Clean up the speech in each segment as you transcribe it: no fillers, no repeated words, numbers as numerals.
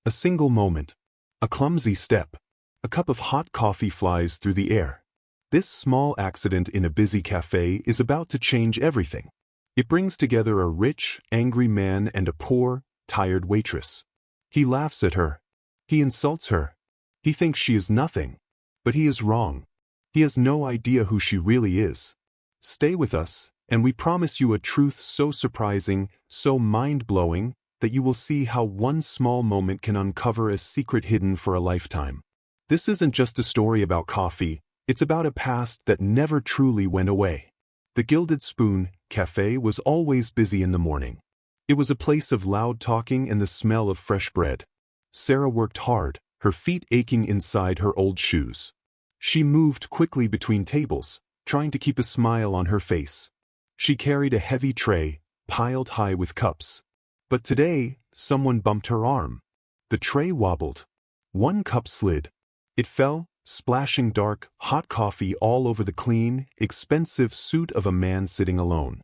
A single moment. A clumsy step. A cup of hot coffee flies through the air. This small accident in a busy cafe is about to change everything. It brings together a rich, angry man and a poor, tired waitress. He laughs at her. He insults her. He thinks she is nothing. But he is wrong. He has no idea who she really is. Stay with us, and we promise you a truth so surprising, so mind-blowing, that you will see how one small moment can uncover a secret hidden for a lifetime. This isn't just a story about coffee, it's about a past that never truly went away. The Gilded Spoon Cafe was always busy in the morning. It was a place of loud talking and the smell of fresh bread. Sarah worked hard, her feet aching inside her old shoes. She moved quickly between tables, trying to keep a smile on her face. She carried a heavy tray, piled high with cups. But today, someone bumped her arm. The tray wobbled. One cup slid. It fell, splashing dark, hot coffee all over the clean, expensive suit of a man sitting alone.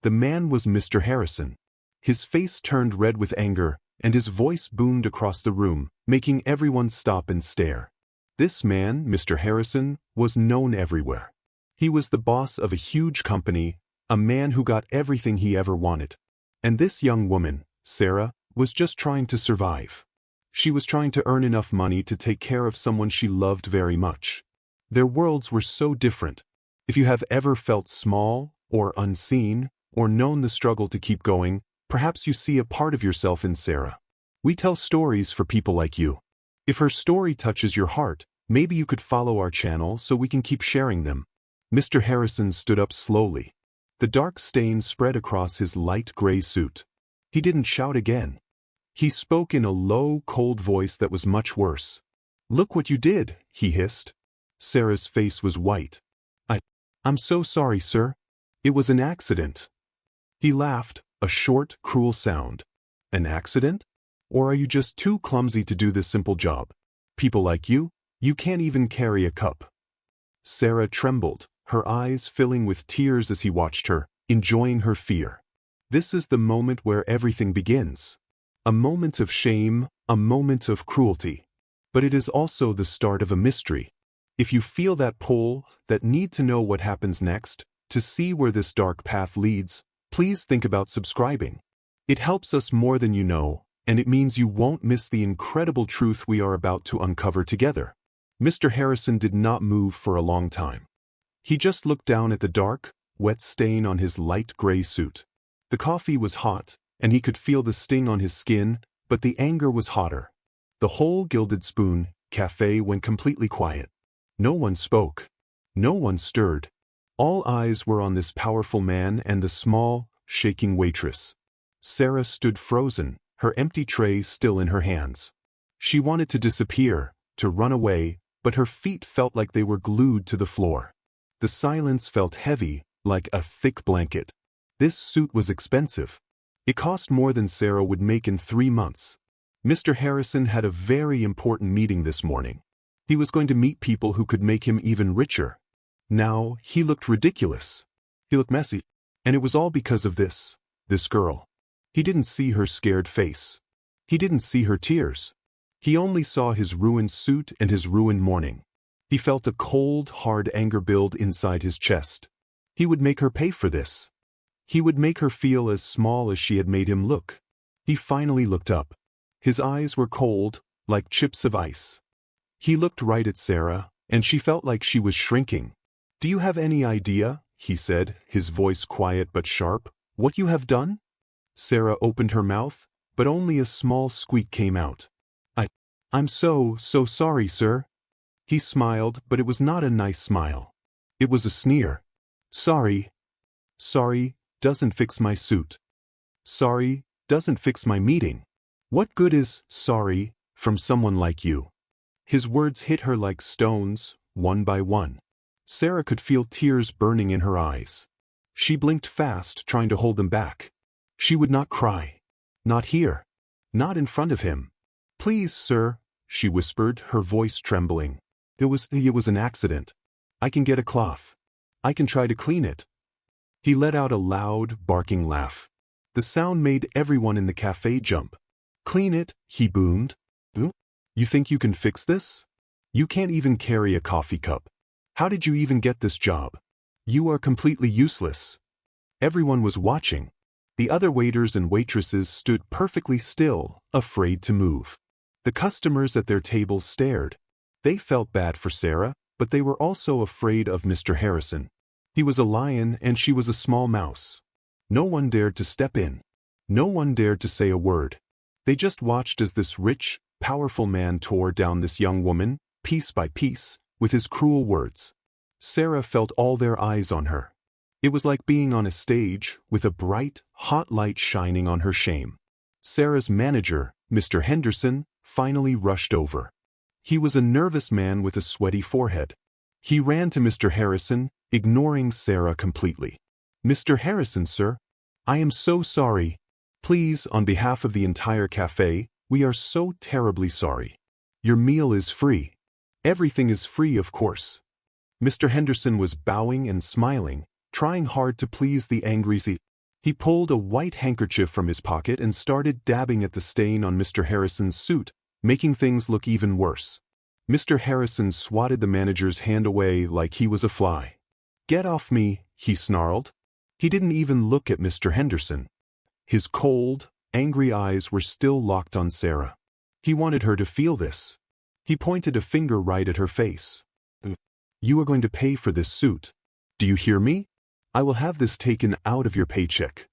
The man was Mr. Harrison. His face turned red with anger, and his voice boomed across the room, making everyone stop and stare. This man, Mr. Harrison, was known everywhere. He was the boss of a huge company, a man who got everything he ever wanted. And this young woman, Sarah, was just trying to survive. She was trying to earn enough money to take care of someone she loved very much. Their worlds were so different. If you have ever felt small, or unseen, or known the struggle to keep going, perhaps you see a part of yourself in Sarah. We tell stories for people like you. If her story touches your heart, maybe you could follow our channel so we can keep sharing them. Mr. Harrison stood up slowly. The dark stain spread across his light gray suit. He didn't shout again. He spoke in a low, cold voice that was much worse. "Look what you did," he hissed. Sarah's face was white. I'm so sorry, sir. It was an accident." He laughed, a short, cruel sound. "An accident? Or are you just too clumsy to do this simple job? People like you can't even carry a cup." Sarah trembled, her eyes filling with tears as he watched her, enjoying her fear. This is the moment where everything begins. A moment of shame, a moment of cruelty. But it is also the start of a mystery. If you feel that pull, that need to know what happens next, to see where this dark path leads, please think about subscribing. It helps us more than you know, and it means you won't miss the incredible truth we are about to uncover together. Mr. Harrison did not move for a long time. He just looked down at the dark, wet stain on his light gray suit. The coffee was hot, and he could feel the sting on his skin, but the anger was hotter. The whole Gilded Spoon Cafe went completely quiet. No one spoke. No one stirred. All eyes were on this powerful man and the small, shaking waitress. Sarah stood frozen, her empty tray still in her hands. She wanted to disappear, to run away, but her feet felt like they were glued to the floor. The silence felt heavy, like a thick blanket. This suit was expensive. It cost more than Sarah would make in 3 months. Mr. Harrison had a very important meeting this morning. He was going to meet people who could make him even richer. Now, he looked ridiculous. He looked messy. And it was all because of this girl. He didn't see her scared face. He didn't see her tears. He only saw his ruined suit and his ruined morning. He felt a cold, hard anger build inside his chest. He would make her pay for this. He would make her feel as small as she had made him look. He finally looked up. His eyes were cold, like chips of ice. He looked right at Sarah, and she felt like she was shrinking. "Do you have any idea," he said, his voice quiet but sharp, "what you have done?" Sarah opened her mouth, but only a small squeak came out. I'm so sorry, sir." He smiled, but it was not a nice smile. It was a sneer. Sorry doesn't fix my suit. Sorry doesn't fix my meeting. What good is sorry from someone like you?" His words hit her like stones, one by one. Sarah could feel tears burning in her eyes. She blinked fast, trying to hold them back. She would not cry. Not here. Not in front of him. "Please, sir," she whispered, her voice trembling. It was an accident. I can get a cloth. I can try to clean it." He let out a loud, barking laugh. The sound made everyone in the cafe jump. "Clean it," he boomed. "Huh? You think you can fix this? You can't even carry a coffee cup. How did you even get this job? You are completely useless." Everyone was watching. The other waiters and waitresses stood perfectly still, afraid to move. The customers at their tables stared. They felt bad for Sarah, but they were also afraid of Mr. Harrison. He was a lion and she was a small mouse. No one dared to step in. No one dared to say a word. They just watched as this rich, powerful man tore down this young woman, piece by piece, with his cruel words. Sarah felt all their eyes on her. It was like being on a stage, with a bright, hot light shining on her shame. Sarah's manager, Mr. Henderson, finally rushed over. He was a nervous man with a sweaty forehead. He ran to Mr. Harrison, ignoring Sarah completely. "Mr. Harrison, sir, I am so sorry. Please, on behalf of the entire cafe, we are so terribly sorry. Your meal is free. Everything is free, of course." Mr. Henderson was bowing and smiling, trying hard to please the angry sea. He pulled a white handkerchief from his pocket and started dabbing at the stain on Mr. Harrison's suit, making things look even worse. Mr. Harrison swatted the manager's hand away like he was a fly. "Get off me," he snarled. He didn't even look at Mr. Henderson. His cold, angry eyes were still locked on Sarah. He wanted her to feel this. He pointed a finger right at her face. "You are going to pay for this suit. Do you hear me? I will have this taken out of your paycheck."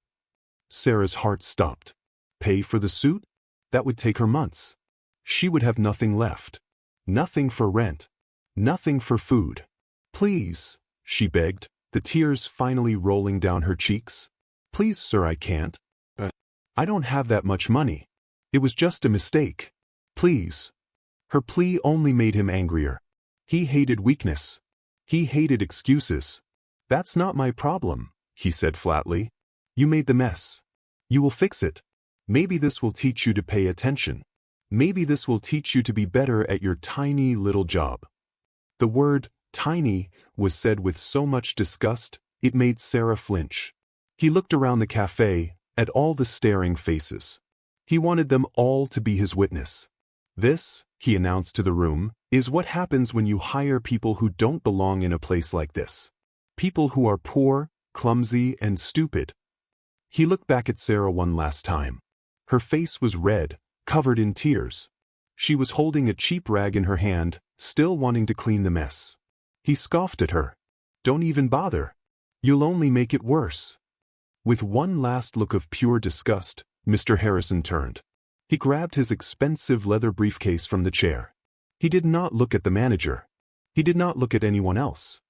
Sarah's heart stopped. Pay for the suit? That would take her months. She would have nothing left. Nothing for rent. Nothing for food. "Please," she begged, the tears finally rolling down her cheeks. "Please, sir, I can't. I don't have that much money. It was just a mistake. Please." Her plea only made him angrier. He hated weakness. He hated excuses. "That's not my problem," he said flatly. "You made the mess. You will fix it. Maybe this will teach you to pay attention. Maybe this will teach you to be better at your tiny little job." The word, tiny, was said with so much disgust, it made Sarah flinch. He looked around the cafe, at all the staring faces. He wanted them all to be his witness. "This," he announced to the room, "is what happens when you hire people who don't belong in a place like this. People who are poor, clumsy, and stupid." He looked back at Sarah one last time. Her face was red, covered in tears. She was holding a cheap rag in her hand, still wanting to clean the mess. He scoffed at her. "Don't even bother. You'll only make it worse." With one last look of pure disgust, Mr. Harrison turned. He grabbed his expensive leather briefcase from the chair. He did not look at the manager. He did not look at anyone else.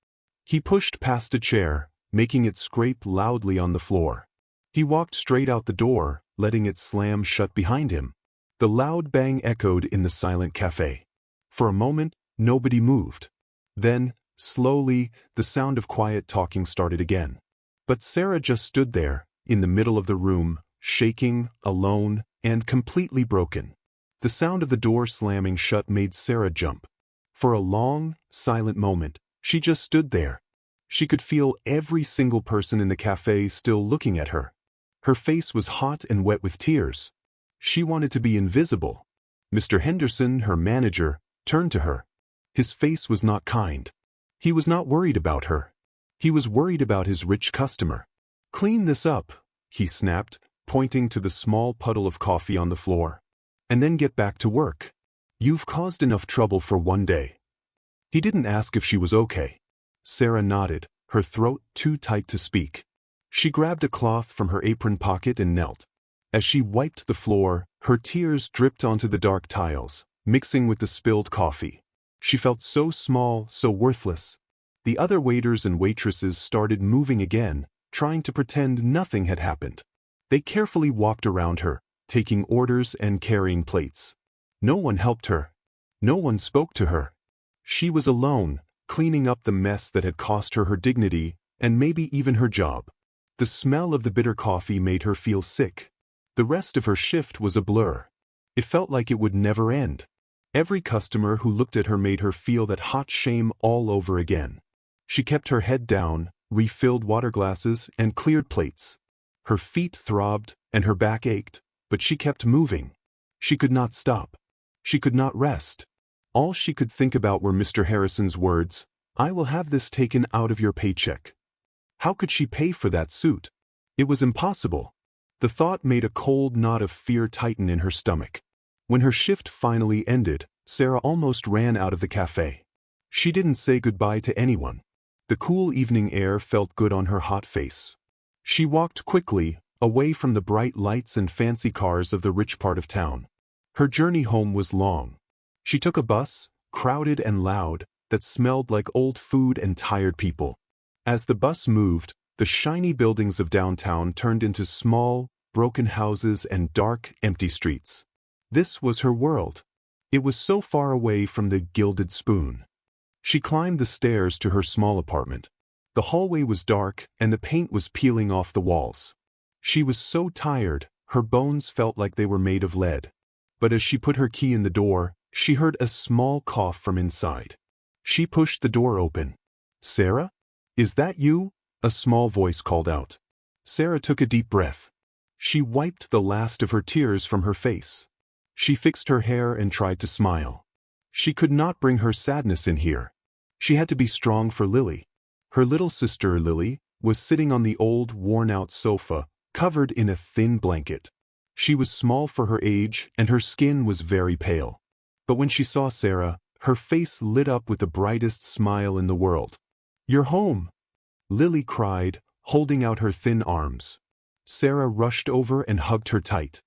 He pushed past a chair, making it scrape loudly on the floor. He walked straight out the door, letting it slam shut behind him. The loud bang echoed in the silent cafe. For a moment, nobody moved. Then, slowly, the sound of quiet talking started again. But Sarah just stood there, in the middle of the room, shaking, alone, and completely broken. The sound of the door slamming shut made Sarah jump. For a long, silent moment, she just stood there. She could feel every single person in the cafe still looking at her. Her face was hot and wet with tears. She wanted to be invisible. Mr. Henderson, her manager, turned to her. His face was not kind. He was not worried about her. He was worried about his rich customer. "Clean this up," he snapped, pointing to the small puddle of coffee on the floor. "And then get back to work. You've caused enough trouble for one day." He didn't ask if she was okay. Sarah nodded, her throat too tight to speak. She grabbed a cloth from her apron pocket and knelt. As she wiped the floor, her tears dripped onto the dark tiles, mixing with the spilled coffee. She felt so small, so worthless. The other waiters and waitresses started moving again, trying to pretend nothing had happened. They carefully walked around her, taking orders and carrying plates. No one helped her. No one spoke to her. She was alone, cleaning up the mess that had cost her her dignity, and maybe even her job. The smell of the bitter coffee made her feel sick. The rest of her shift was a blur. It felt like it would never end. Every customer who looked at her made her feel that hot shame all over again. She kept her head down, refilled water glasses, and cleared plates. Her feet throbbed, and her back ached, but she kept moving. She could not stop. She could not rest. All she could think about were Mr. Harrison's words, "I will have this taken out of your paycheck." How could she pay for that suit? It was impossible. The thought made a cold knot of fear tighten in her stomach. When her shift finally ended, Sarah almost ran out of the cafe. She didn't say goodbye to anyone. The cool evening air felt good on her hot face. She walked quickly, away from the bright lights and fancy cars of the rich part of town. Her journey home was long. She took a bus, crowded and loud, that smelled like old food and tired people. As the bus moved, the shiny buildings of downtown turned into small, broken houses and dark, empty streets. This was her world. It was so far away from the gilded spoon. She climbed the stairs to her small apartment. The hallway was dark, and the paint was peeling off the walls. She was so tired, her bones felt like they were made of lead. But as she put her key in the door, she heard a small cough from inside. She pushed the door open. "Sarah? Is that you?" a small voice called out. Sarah took a deep breath. She wiped the last of her tears from her face. She fixed her hair and tried to smile. She could not bring her sadness in here. She had to be strong for Lily. Her little sister, Lily, was sitting on the old, worn-out sofa, covered in a thin blanket. She was small for her age, and her skin was very pale. But when she saw Sarah, her face lit up with the brightest smile in the world. "You're home!" Lily cried, holding out her thin arms. Sarah rushed over and hugged her tight.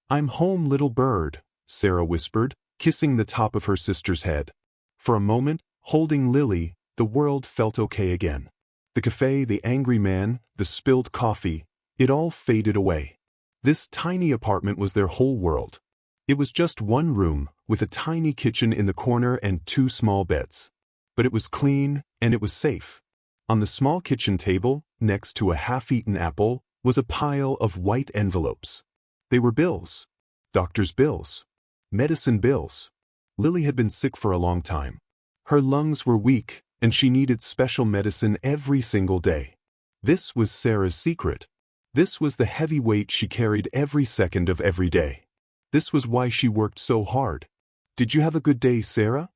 "I'm home, little bird," Sarah whispered, kissing the top of her sister's head. For a moment, holding Lily, the world felt okay again. The cafe, the angry man, the spilled coffee, it all faded away. This tiny apartment was their whole world. It was just one room, with a tiny kitchen in the corner and 2 small beds. But it was clean, and it was safe. On the small kitchen table, next to a half-eaten apple, was a pile of white envelopes. They were bills. Doctor's bills. Medicine bills. Lily had been sick for a long time. Her lungs were weak, and she needed special medicine every single day. This was Sarah's secret. This was the heavy weight she carried every second of every day. This was why she worked so hard. "Did you have a good day, Sarah?"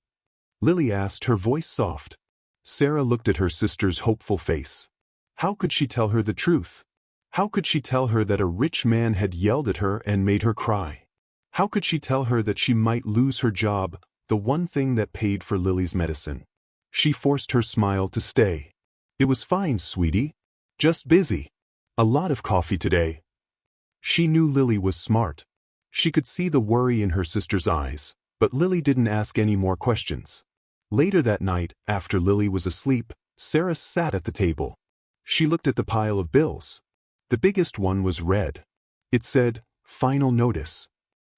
Lily asked, her voice soft. Sarah looked at her sister's hopeful face. How could she tell her the truth? How could she tell her that a rich man had yelled at her and made her cry? How could she tell her that she might lose her job, the one thing that paid for Lily's medicine? She forced her smile to stay. "It was fine, sweetie. Just busy. A lot of coffee today." She knew Lily was smart. She could see the worry in her sister's eyes, but Lily didn't ask any more questions. Later that night, after Lily was asleep, Sarah sat at the table. She looked at the pile of bills. The biggest one was red. It said, "Final notice."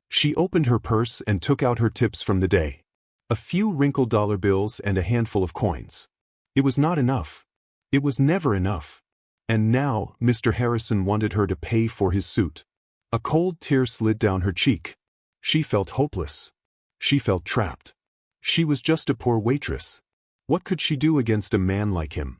She opened her purse and took out her tips from the day. A few wrinkled dollar bills and a handful of coins. It was not enough. It was never enough. And now, Mr. Harrison wanted her to pay for his suit. A cold tear slid down her cheek. She felt hopeless. She felt trapped. She was just a poor waitress. What could she do against a man like him?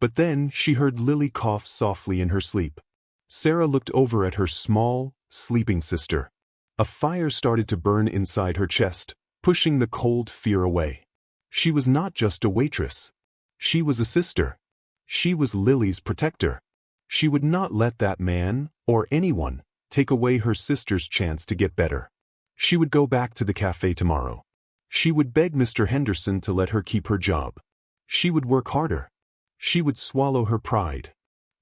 But then she heard Lily cough softly in her sleep. Sarah looked over at her small, sleeping sister. A fire started to burn inside her chest, pushing the cold fear away. She was not just a waitress. She was a sister. She was Lily's protector. She would not let that man, or anyone, take away her sister's chance to get better. She would go back to the cafe tomorrow. She would beg Mr. Henderson to let her keep her job. She would work harder. She would swallow her pride.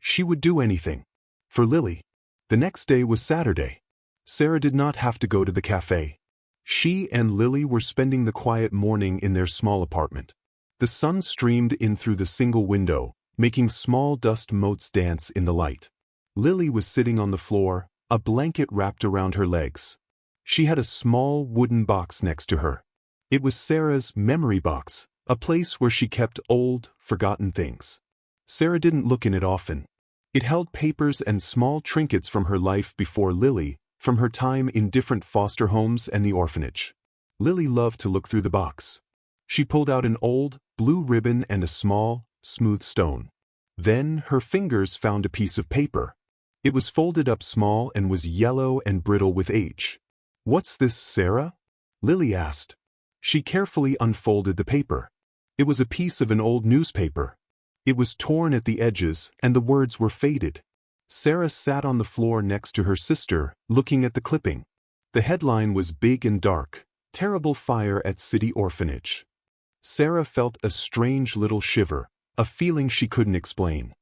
She would do anything. For Lily. The next day was Saturday. Sarah did not have to go to the cafe. She and Lily were spending the quiet morning in their small apartment. The sun streamed in through the single window, making small dust motes dance in the light. Lily was sitting on the floor, a blanket wrapped around her legs. She had a small wooden box next to her. It was Sarah's memory box, a place where she kept old, forgotten things. Sarah didn't look in it often. It held papers and small trinkets from her life before Lily, from her time in different foster homes and the orphanage. Lily loved to look through the box. She pulled out an old, blue ribbon and a small, smooth stone. Then her fingers found a piece of paper. It was folded up small and was yellow and brittle with age. "What's this, Sarah?" Lily asked. She carefully unfolded the paper. It was a piece of an old newspaper. It was torn at the edges and the words were faded. Sarah sat on the floor next to her sister, looking at the clipping. The headline was big and dark, "Terrible Fire at City Orphanage." Sarah felt a strange little shiver, a feeling she couldn't explain.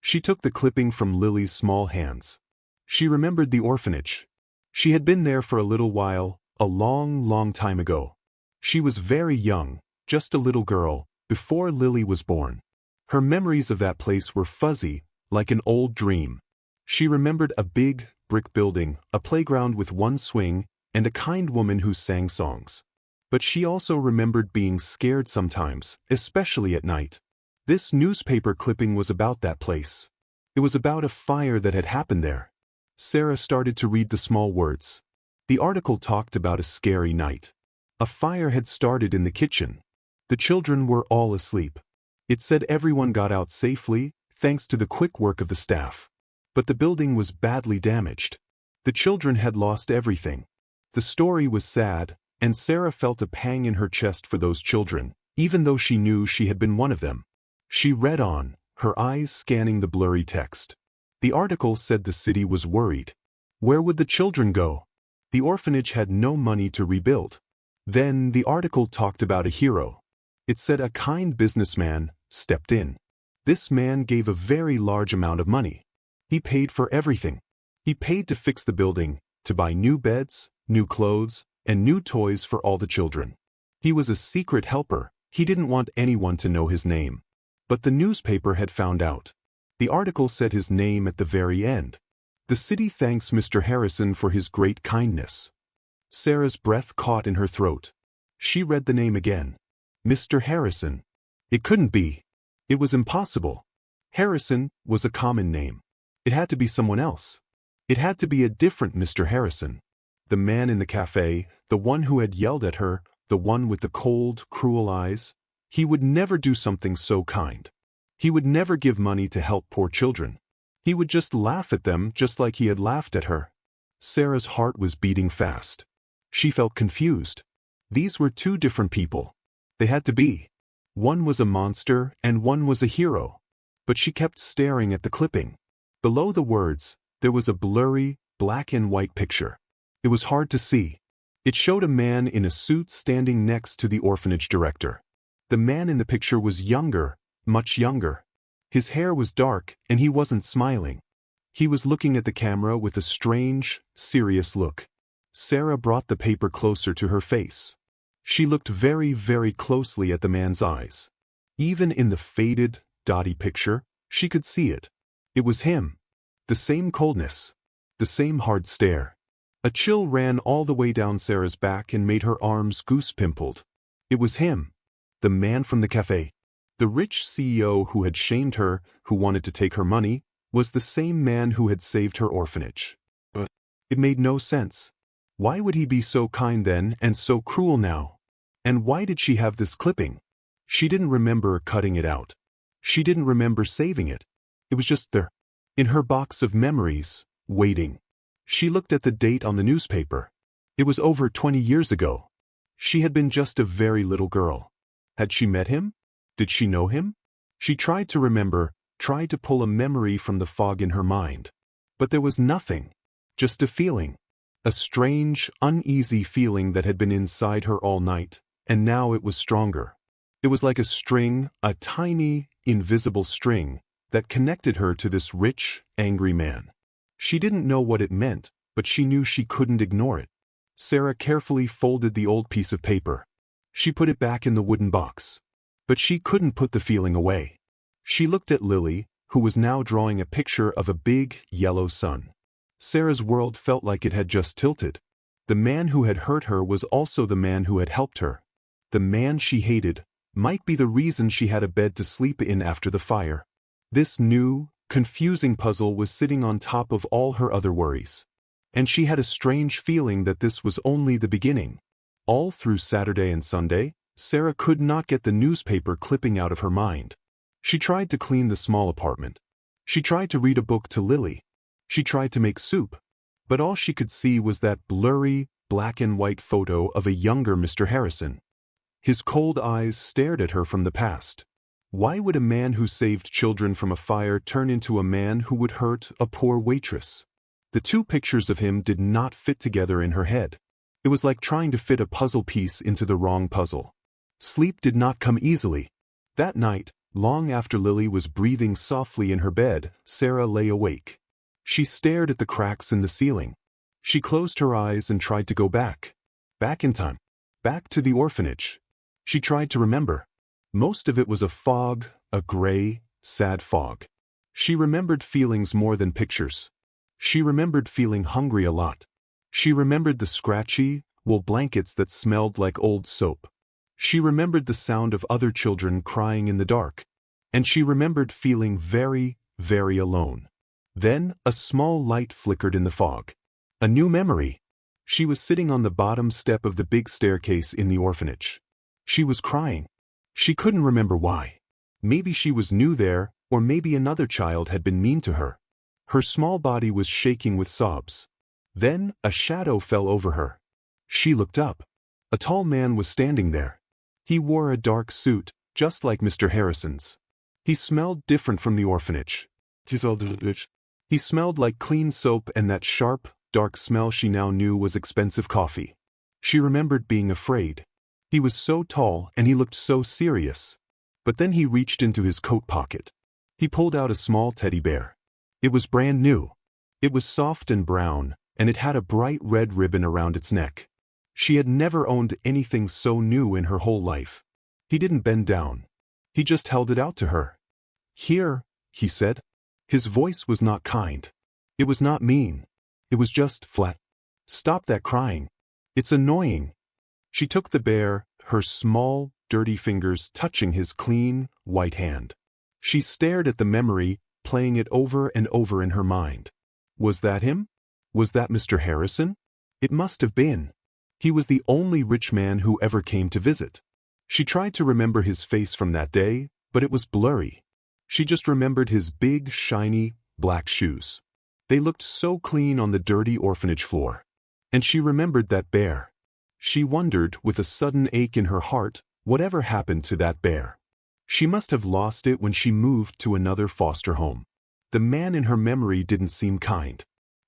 She took the clipping from Lily's small hands. She remembered the orphanage. She had been there for a little while, a long, long time ago. She was very young, just a little girl, before Lily was born. Her memories of that place were fuzzy, like an old dream. She remembered a big, brick building, a playground with one swing, and a kind woman who sang songs. But she also remembered being scared sometimes, especially at night. This newspaper clipping was about that place. It was about a fire that had happened there. Sarah started to read the small words. The article talked about a scary night. A fire had started in the kitchen. The children were all asleep. It said everyone got out safely, thanks to the quick work of the staff. But the building was badly damaged. The children had lost everything. The story was sad, and Sarah felt a pang in her chest for those children, even though she knew she had been one of them. She read on, her eyes scanning the blurry text. The article said the city was worried. Where would the children go? The orphanage had no money to rebuild. Then the article talked about a hero. It said a kind businessman stepped in. This man gave a very large amount of money. He paid for everything. He paid to fix the building, to buy new beds, new clothes, and new toys for all the children. He was a secret helper. He didn't want anyone to know his name. But the newspaper had found out. The article said his name at the very end. The city thanks Mr. Harrison for his great kindness. Sarah's breath caught in her throat. She read the name again. Mr. Harrison. It couldn't be. It was impossible. Harrison was a common name. It had to be someone else. It had to be a different Mr. Harrison. The man in the cafe, the one who had yelled at her, the one with the cold, cruel eyes. He would never do something so kind. He would never give money to help poor children. He would just laugh at them just like he had laughed at her. Sarah's heart was beating fast. She felt confused. These were two different people. They had to be. One was a monster and one was a hero. But she kept staring at the clipping. Below the words, there was a blurry, black and white picture. It was hard to see. It showed a man in a suit standing next to the orphanage director. The man in the picture was younger, much younger. His hair was dark and he wasn't smiling. He was looking at the camera with a strange, serious look. Sarah brought the paper closer to her face. She looked very, very closely at the man's eyes. Even in the faded, dotty picture, she could see it. It was him. The same coldness. The same hard stare. A chill ran all the way down Sarah's back and made her arms goose-pimpled. It was him. The man from the cafe. The rich CEO who had shamed her, who wanted to take her money, was the same man who had saved her orphanage. But it made no sense. Why would he be so kind then and so cruel now? And why did she have this clipping? She didn't remember cutting it out. She didn't remember saving it. It was just there. In her box of memories, waiting. She looked at the date on the newspaper. It was over 20 years ago. She had been just a very little girl. Had she met him? Did she know him? She tried to remember, tried to pull a memory from the fog in her mind. But there was nothing. Just a feeling. A strange, uneasy feeling that had been inside her all night, and now it was stronger. It was like a string, a tiny, invisible string, that connected her to this rich, angry man. She didn't know what it meant, but she knew she couldn't ignore it. Sarah carefully folded the old piece of paper. She put it back in the wooden box. But she couldn't put the feeling away. She looked at Lily, who was now drawing a picture of a big, yellow sun. Sarah's world felt like it had just tilted. The man who had hurt her was also the man who had helped her. The man she hated might be the reason she had a bed to sleep in after the fire. This new, confusing puzzle was sitting on top of all her other worries. And she had a strange feeling that this was only the beginning. All through Saturday and Sunday, Sarah could not get the newspaper clipping out of her mind. She tried to clean the small apartment. She tried to read a book to Lily. She tried to make soup. But all she could see was that blurry, black and white photo of a younger Mr. Harrison. His cold eyes stared at her from the past. Why would a man who saved children from a fire turn into a man who would hurt a poor waitress? The two pictures of him did not fit together in her head. It was like trying to fit a puzzle piece into the wrong puzzle. Sleep did not come easily. That night, long after Lily was breathing softly in her bed, Sarah lay awake. She stared at the cracks in the ceiling. She closed her eyes and tried to go back. Back in time. Back to the orphanage. She tried to remember. Most of it was a fog, a gray, sad fog. She remembered feelings more than pictures. She remembered feeling hungry a lot. She remembered the scratchy, wool blankets that smelled like old soap. She remembered the sound of other children crying in the dark. And she remembered feeling very, very alone. Then, a small light flickered in the fog. A new memory. She was sitting on the bottom step of the big staircase in the orphanage. She was crying. She couldn't remember why. Maybe she was new there, or maybe another child had been mean to her. Her small body was shaking with sobs. Then, a shadow fell over her. She looked up. A tall man was standing there. He wore a dark suit, just like Mr. Harrison's. He smelled different from the orphanage. He smelled like clean soap and that sharp, dark smell she now knew was expensive coffee. She remembered being afraid. He was so tall and he looked so serious. But then he reached into his coat pocket. He pulled out a small teddy bear. It was brand new. It was soft and brown, and it had a bright red ribbon around its neck. She had never owned anything so new in her whole life. He didn't bend down. He just held it out to her. "Here," he said. His voice was not kind. It was not mean. It was just flat. "Stop that crying. It's annoying." She took the bear, her small, dirty fingers touching his clean, white hand. She stared at the memory, playing it over and over in her mind. Was that him? Was that Mr. Harrison? It must have been. He was the only rich man who ever came to visit. She tried to remember his face from that day, but it was blurry. She just remembered his big, shiny, black shoes. They looked so clean on the dirty orphanage floor. And she remembered that bear. She wondered, with a sudden ache in her heart, whatever happened to that bear. She must have lost it when she moved to another foster home. The man in her memory didn't seem kind.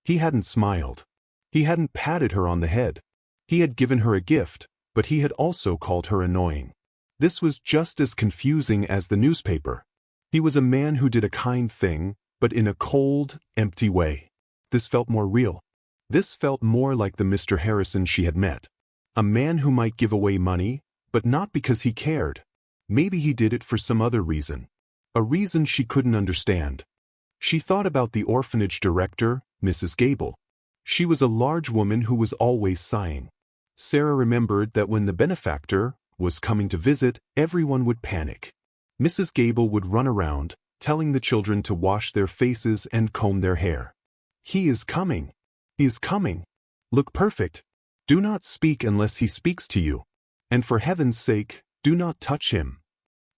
He hadn't smiled. He hadn't patted her on the head. He had given her a gift, but he had also called her annoying. This was just as confusing as the newspaper. He was a man who did a kind thing, but in a cold, empty way. This felt more real. This felt more like the Mr. Harrison she had met. A man who might give away money, but not because he cared. Maybe he did it for some other reason. A reason she couldn't understand. She thought about the orphanage director, Mrs. Gable. She was a large woman who was always sighing. Sarah remembered that when the benefactor was coming to visit, everyone would panic. Mrs. Gable would run around, telling the children to wash their faces and comb their hair. "He is coming. He is coming. Look perfect. Do not speak unless he speaks to you. And for heaven's sake, do not touch him."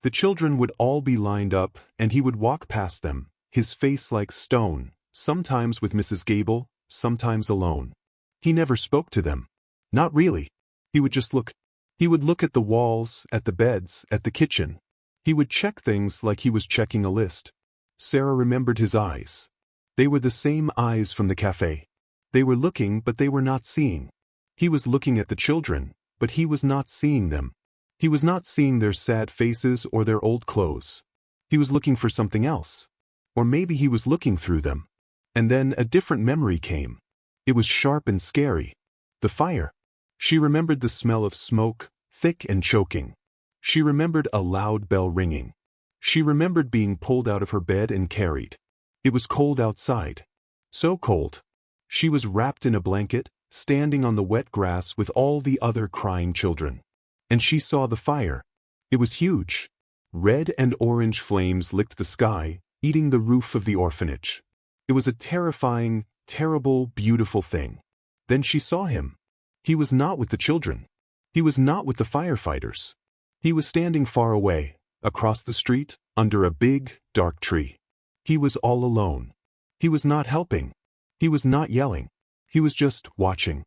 The children would all be lined up, and he would walk past them, his face like stone, sometimes with Mrs. Gable, sometimes alone. He never spoke to them. Not really. He would just look. He would look at the walls, at the beds, at the kitchen. He would check things like he was checking a list. Sarah remembered his eyes. They were the same eyes from the cafe. They were looking, but they were not seeing. He was looking at the children, but he was not seeing them. He was not seeing their sad faces or their old clothes. He was looking for something else. Or maybe he was looking through them. And then a different memory came. It was sharp and scary. The fire. She remembered the smell of smoke, thick and choking. She remembered a loud bell ringing. She remembered being pulled out of her bed and carried. It was cold outside. So cold. She was wrapped in a blanket, standing on the wet grass with all the other crying children. And she saw the fire. It was huge. Red and orange flames licked the sky, eating the roof of the orphanage. It was a terrifying, terrible, beautiful thing. Then she saw him. He was not with the children. He was not with the firefighters. He was standing far away, across the street, under a big, dark tree. He was all alone. He was not helping. He was not yelling. He was just watching.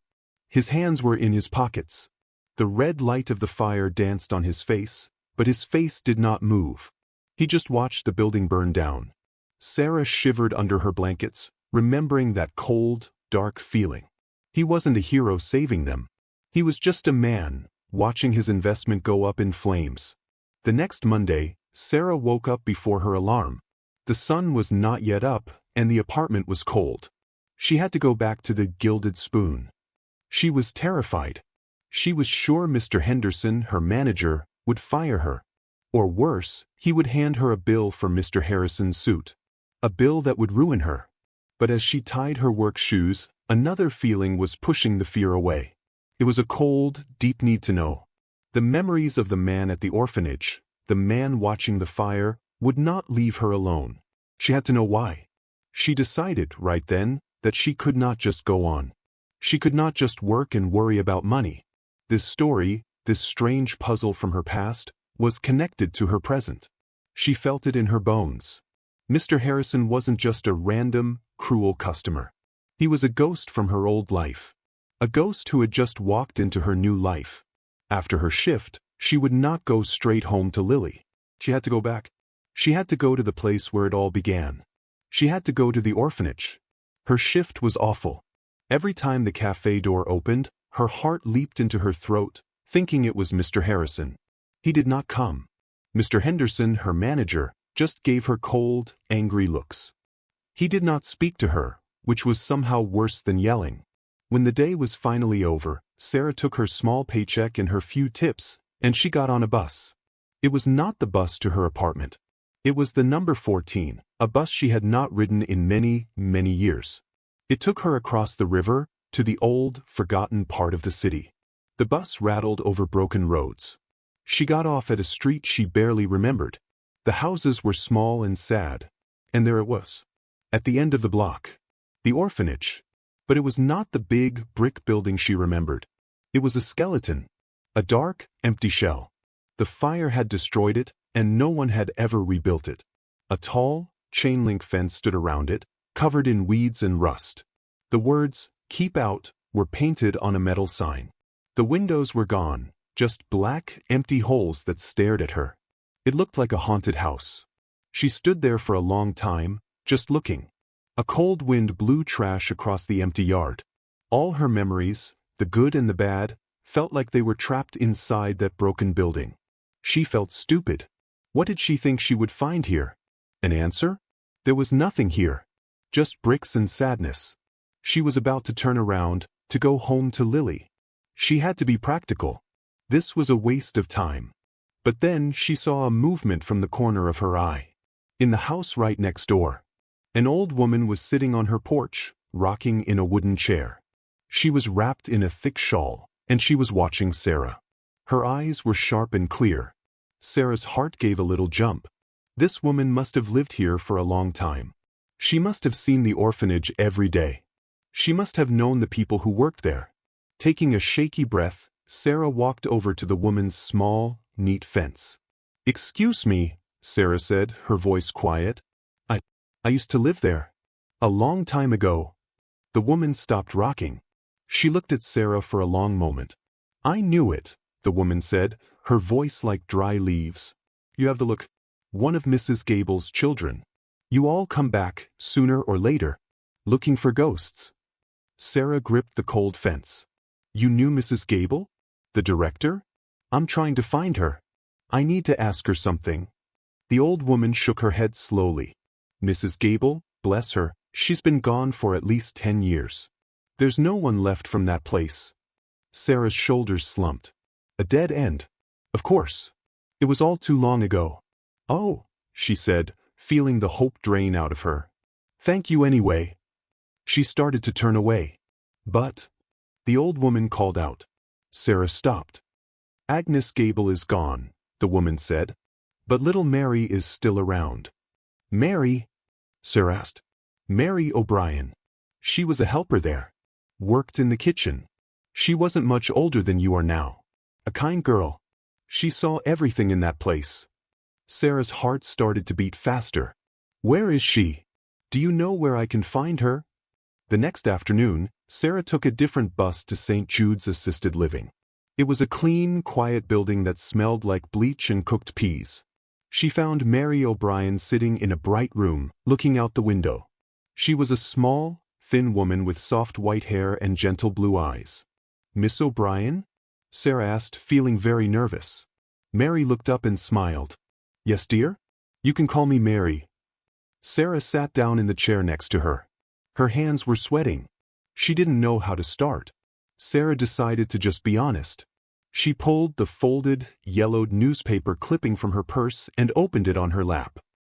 His hands were in his pockets. The red light of the fire danced on his face, but his face did not move. He just watched the building burn down. Sarah shivered under her blankets, remembering that cold, dark feeling. He wasn't a hero saving them. He was just a man, watching his investment go up in flames. The next Monday, Sarah woke up before her alarm. The sun was not yet up, and the apartment was cold. She had to go back to the Gilded Spoon. She was terrified. She was sure Mr. Henderson, her manager, would fire her. Or worse, he would hand her a bill for Mr. Harrison's suit. A bill that would ruin her. But as she tied her work shoes, another feeling was pushing the fear away. It was a cold, deep need to know. The memories of the man at the orphanage, the man watching the fire, would not leave her alone. She had to know why. She decided, right then, that she could not just go on. She could not just work and worry about money. This story, this strange puzzle from her past, was connected to her present. She felt it in her bones. Mr. Harrison wasn't just a random, cruel customer. He was a ghost from her old life. A ghost who had just walked into her new life. After her shift, she would not go straight home to Lily. She had to go back. She had to go to the place where it all began. She had to go to the orphanage. Her shift was awful. Every time the cafe door opened, her heart leaped into her throat, thinking it was Mr. Harrison. He did not come. Mr. Henderson, her manager, just gave her cold, angry looks. He did not speak to her, which was somehow worse than yelling. When the day was finally over, Sarah took her small paycheck and her few tips, and she got on a bus. It was not the bus to her apartment. It was the number 14, a bus she had not ridden in many, many years. It took her across the river, to the old, forgotten part of the city. The bus rattled over broken roads. She got off at a street she barely remembered. The houses were small and sad. And there it was. At the end of the block. The orphanage. But it was not the big, brick building she remembered. It was a skeleton. A dark, empty shell. The fire had destroyed it, and no one had ever rebuilt it. A tall, chain-link fence stood around it, covered in weeds and rust. The words, "Keep out," were painted on a metal sign. The windows were gone, just black, empty holes that stared at her. It looked like a haunted house. She stood there for a long time, just looking. A cold wind blew trash across the empty yard. All her memories, the good and the bad, felt like they were trapped inside that broken building. She felt stupid. What did she think she would find here? An answer? There was nothing here. Just bricks and sadness. She was about to turn around, to go home to Lily. She had to be practical. This was a waste of time. But then she saw a movement from the corner of her eye. In the house right next door. An old woman was sitting on her porch, rocking in a wooden chair. She was wrapped in a thick shawl, and she was watching Sarah. Her eyes were sharp and clear. Sarah's heart gave a little jump. This woman must have lived here for a long time. She must have seen the orphanage every day. She must have known the people who worked there. Taking a shaky breath, Sarah walked over to the woman's small, neat fence. "Excuse me," Sarah said, her voice quiet. I used to live there. A long time ago." The woman stopped rocking. She looked at Sarah for a long moment. "I knew it," the woman said, her voice like dry leaves. "You have the look. One of Mrs. Gable's children. You all come back, sooner or later, looking for ghosts." Sarah gripped the cold fence. "You knew Mrs. Gable? The director? I'm trying to find her. I need to ask her something." The old woman shook her head slowly. "Mrs. Gable, bless her, she's been gone for at least 10 years. There's no one left from that place." Sarah's shoulders slumped. A dead end. Of course. It was all too long ago. "Oh," she said, feeling the hope drain out of her. "Thank you anyway." She started to turn away. "But," the old woman called out. Sarah stopped. "Agnes Gable is gone," the woman said. "But little Mary is still around." "Mary?" Sarah asked. "Mary O'Brien. She was a helper there. Worked in the kitchen. She wasn't much older than you are now. A kind girl. She saw everything in that place." Sarah's heart started to beat faster. "Where is she? Do you know where I can find her?" The next afternoon, Sarah took a different bus to St. Jude's Assisted Living. It was a clean, quiet building that smelled like bleach and cooked peas. She found Mary O'Brien sitting in a bright room, looking out the window. She was a small, thin woman with soft white hair and gentle blue eyes. "Miss O'Brien?" Sarah asked, feeling very nervous. Mary looked up and smiled. "Yes, dear? You can call me Mary." Sarah sat down in the chair next to her. Her hands were sweating. She didn't know how to start. Sarah decided to just be honest. She pulled the folded, yellowed newspaper clipping from her purse and opened it on her lap.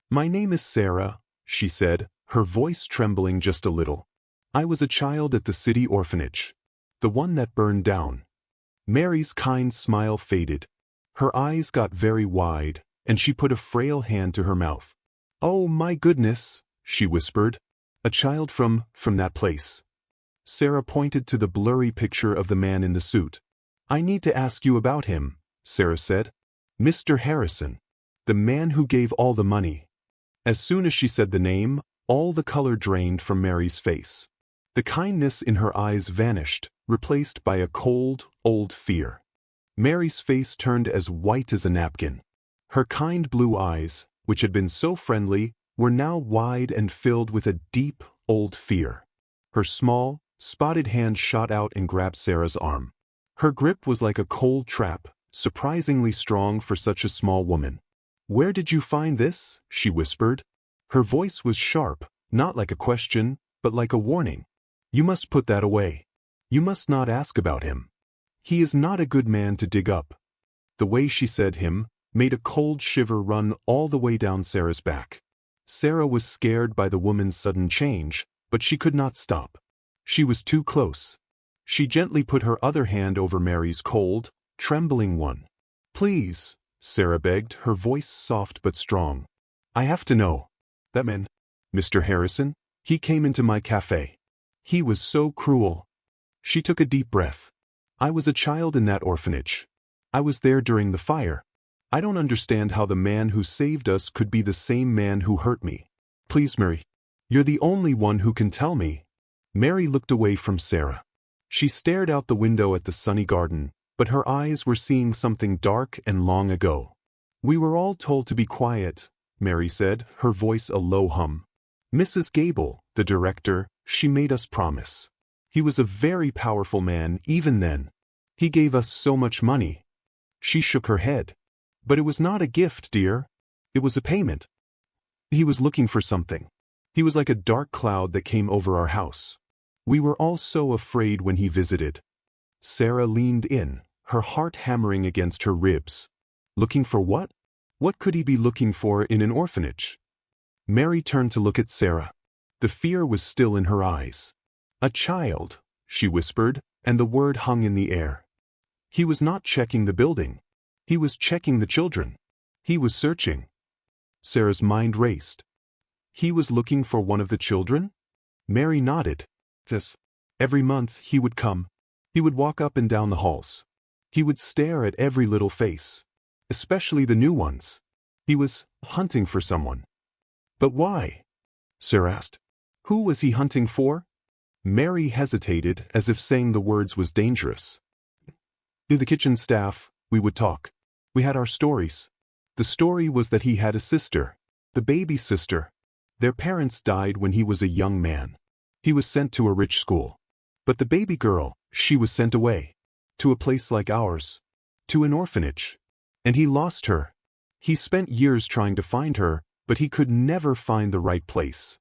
"My name is Sarah," she said, her voice trembling just a little. "I was a child at the city orphanage. The one that burned down." Mary's kind smile faded. Her eyes got very wide, and she put a frail hand to her mouth. "Oh my goodness," she whispered. "A child from that place." Sarah pointed to the blurry picture of the man in the suit. "I need to ask you about him," Sarah said. "Mr. Harrison. The man who gave all the money." As soon as she said the name, all the color drained from Mary's face. The kindness in her eyes vanished, replaced by a cold, old fear. Mary's face turned as white as a napkin. Her kind blue eyes, which had been so friendly, were now wide and filled with a deep, old fear. Her small, spotted hand shot out and grabbed Sarah's arm. Her grip was like a cold trap, surprisingly strong for such a small woman. "Where did you find this?" she whispered. Her voice was sharp, not like a question, but like a warning. "You must put that away. You must not ask about him. He is not a good man to dig up." The way she said him made a cold shiver run all the way down Sarah's back. Sarah was scared by the woman's sudden change, but she could not stop. She was too close. She gently put her other hand over Mary's cold, trembling one. "Please," Sarah begged, her voice soft but strong. "I have to know. That man, Mr. Harrison, he came into my cafe. He was so cruel." She took a deep breath. "I was a child in that orphanage. I was there during the fire. I don't understand how the man who saved us could be the same man who hurt me. Please, Mary. You're the only one who can tell me." Mary looked away from Sarah. She stared out the window at the sunny garden, but her eyes were seeing something dark and long ago. "We were all told to be quiet," Mary said, her voice a low hum. "Mrs. Gable, the director, she made us promise. He was a very powerful man even then. He gave us so much money." She shook her head. "But it was not a gift, dear. It was a payment. He was looking for something. He was like a dark cloud that came over our house. We were all so afraid when he visited." Sarah leaned in, her heart hammering against her ribs. Looking for what? What could he be looking for in an orphanage? Mary turned to look at Sarah. The fear was still in her eyes. "A child," she whispered, and the word hung in the air. "He was not checking the building. He was checking the children. He was searching." Sarah's mind raced. "He was looking for one of the children?" Mary nodded. "Yes. Every month he would come. He would walk up and down the halls. He would stare at every little face, especially the new ones. He was hunting for someone." "But why?" Sarah asked. "Who was he hunting for?" Mary hesitated, as if saying the words was dangerous. "To the kitchen staff, we would talk. We had our stories. The story was that he had a sister, the baby sister. Their parents died when he was a young man. He was sent to a rich school. But the baby girl, she was sent away. To a place like ours. To an orphanage. And he lost her. He spent years trying to find her, but he could never find the right place."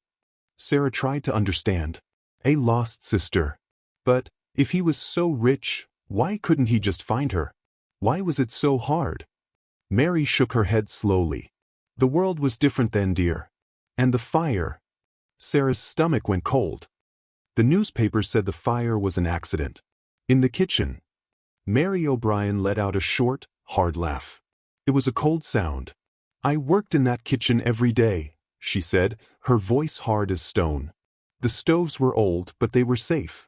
Sarah tried to understand. A lost sister. But if he was so rich, why couldn't he just find her? Why was it so hard? Mary shook her head slowly. "The world was different then, dear. And the fire." Sarah's stomach went cold. "The newspaper said the fire was an accident. In the kitchen." Mary O'Brien let out a short, hard laugh. It was a cold sound. "I worked in that kitchen every day," she said, her voice hard as stone. "The stoves were old, but they were safe.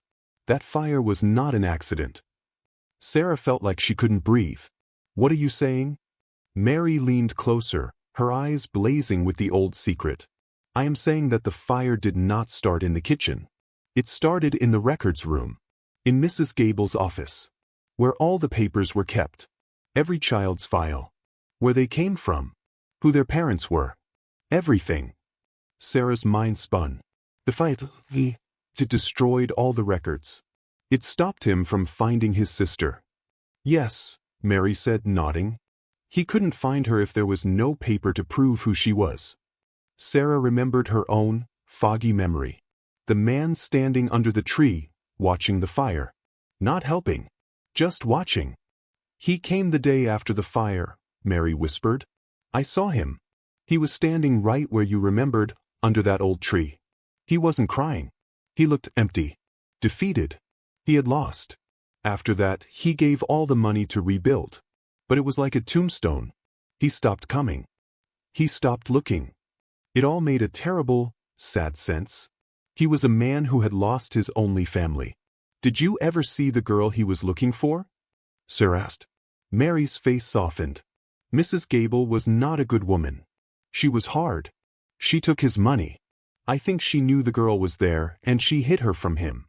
That fire was not an accident." Sarah felt like she couldn't breathe. "What are you saying?" Mary leaned closer, her eyes blazing with the old secret. "I am saying that the fire did not start in the kitchen. It started in the records room, in Mrs. Gable's office, where all the papers were kept, every child's file, where they came from, who their parents were, everything. Sarah's mind spun. The fight, it destroyed all the records. It stopped him from finding his sister. Yes, Mary said, nodding. He couldn't find her if there was no paper to prove who she was. Sarah remembered her own foggy memory. The man standing under the tree, watching the fire. Not helping. Just watching. He came the day after the fire, Mary whispered. I saw him. He was standing right where you remembered, under that old tree. He wasn't crying. He looked empty. Defeated. He had lost. After that, he gave all the money to rebuild. But it was like a tombstone. He stopped coming. He stopped looking. It all made a terrible, sad sense. He was a man who had lost his only family. Did you ever see the girl he was looking for? Sir asked. Mary's face softened. Mrs. Gable was not a good woman. She was hard. She took his money. I think she knew the girl was there and she hid her from him.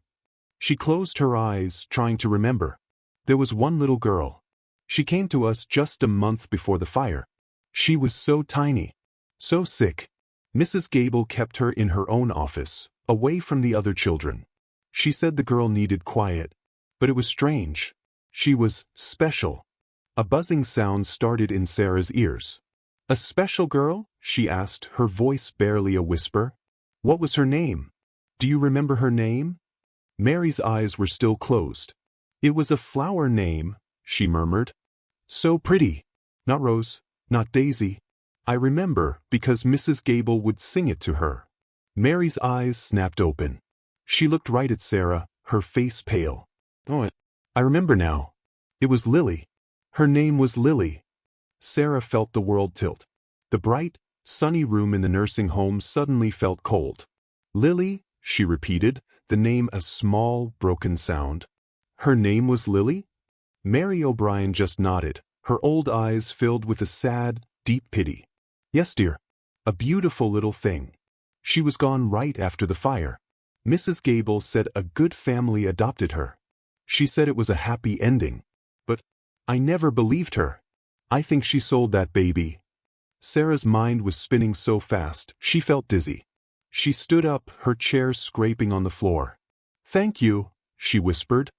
She closed her eyes, trying to remember. There was one little girl. She came to us just a month before the fire. She was so tiny, so sick. Mrs. Gable kept her in her own office, away from the other children. She said the girl needed quiet, but it was strange. She was special. A buzzing sound started in Sarah's ears. A special girl? She asked, her voice barely a whisper. What was her name? Do you remember her name? Mary's eyes were still closed. It was a flower name, she murmured. So pretty. Not Rose, not Daisy. I remember, because Mrs. Gable would sing it to her. Mary's eyes snapped open. She looked right at Sarah, her face pale. Oh, I remember now. It was Lily. Her name was Lily. Sarah felt the world tilt. The bright, sunny room in the nursing home suddenly felt cold. Lily, she repeated, the name a small, broken sound. Her name was Lily? Mary O'Brien just nodded, her old eyes filled with a sad, deep pity. Yes, dear. A beautiful little thing. She was gone right after the fire. Mrs. Gable said a good family adopted her. She said it was a happy ending. But I never believed her. I think she sold that baby. Sarah's mind was spinning so fast, she felt dizzy. She stood up, her chair scraping on the floor. Thank you, she whispered.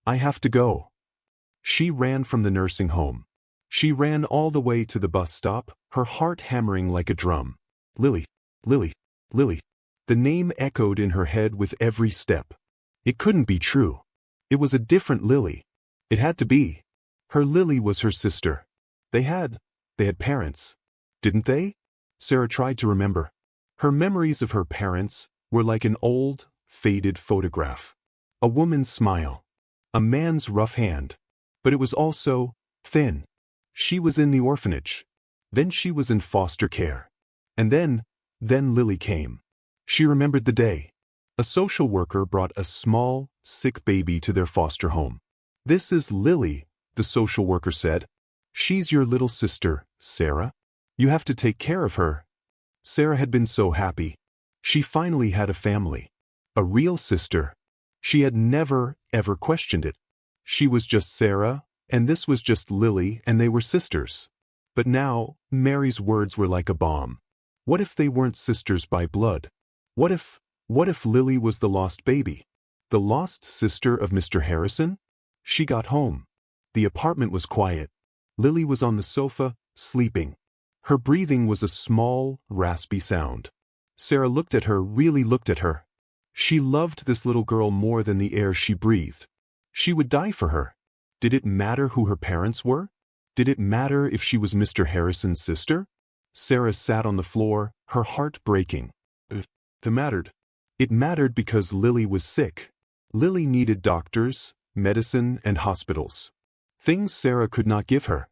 I have to go. She ran from the nursing home. She ran all the way to the bus stop, her heart hammering like a drum. Lily, Lily, Lily. The name echoed in her head with every step. It couldn't be true. It was a different Lily. It had to be. Her Lily was her sister. They had parents. Didn't they? Sarah tried to remember. Her memories of her parents were like an old, faded photograph. A woman's smile. A man's rough hand. But it was also thin. She was in the orphanage. Then she was in foster care. And then Lily came. She remembered the day. A social worker brought a small, sick baby to their foster home. This is Lily, the social worker said. She's your little sister, Sarah. You have to take care of her. Sarah had been so happy. She finally had a family. A real sister. She had never, ever questioned it. She was just Sarah, and this was just Lily, and they were sisters. But now, Mary's words were like a bomb. What if they weren't sisters by blood? What if Lily was the lost baby? The lost sister of Mr. Harrison? She got home. The apartment was quiet. Lily was on the sofa, sleeping. Her breathing was a small, raspy sound. Sarah looked at her, really looked at her. She loved this little girl more than the air she breathed. She would die for her. Did it matter who her parents were? Did it matter if she was Mr. Harrison's sister? Sarah sat on the floor, her heart breaking. It mattered. It mattered because Lily was sick. Lily needed doctors, medicine, and hospitals. Things Sarah could not give her.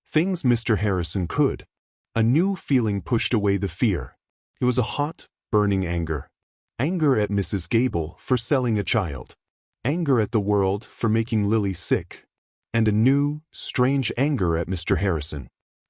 Things Mr. Harrison could. A new feeling pushed away the fear. It was a hot, burning anger. Anger at Mrs. Gable for selling a child. Anger at the world for making Lily sick. And a new, strange anger at Mr. Harrison.